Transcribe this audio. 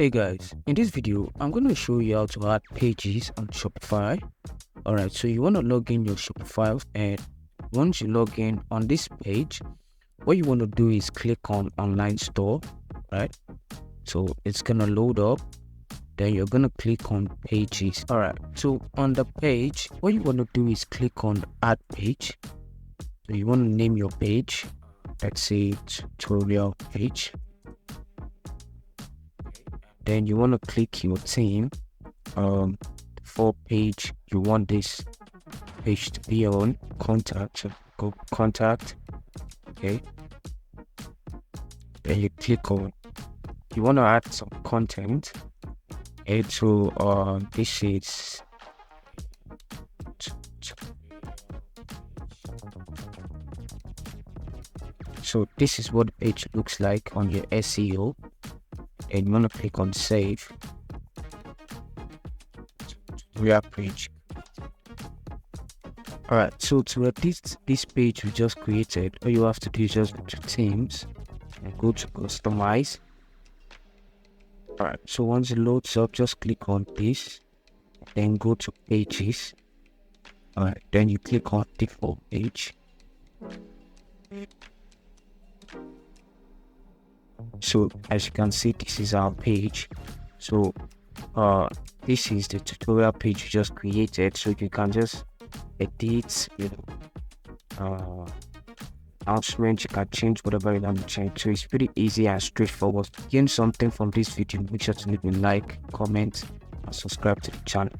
Hey guys, in this video, I'm going to show you how to add pages on Shopify. Alright, so you want to log in your Shopify, and once you log in on this page, what you want to do is click on online store, right? So it's going to load up, then you're going to click on pages. Alright, so on the page, what you want to do is click on add page. So you want to name your page, let's say tutorial page. Then you want to click your theme, for page you want this page to be on. Contact, so go contact. Okay, then you click on, you want to add some content. Okay, so this is this is what the page looks like on your SEO, and you want to click on save tutorial page. Alright, so to edit this page we just created, all you have to do is just go to themes and go to customize. Alright, so once it loads up, just click on this, then go to pages. Alright, then you click on default page. So as you can see, this is our page. So this is the tutorial page you just created, so you can just edit, announcement, you can change whatever you want to change. So it's pretty easy and straightforward. Gain something from this video, make sure to leave a like, comment, and subscribe to the channel.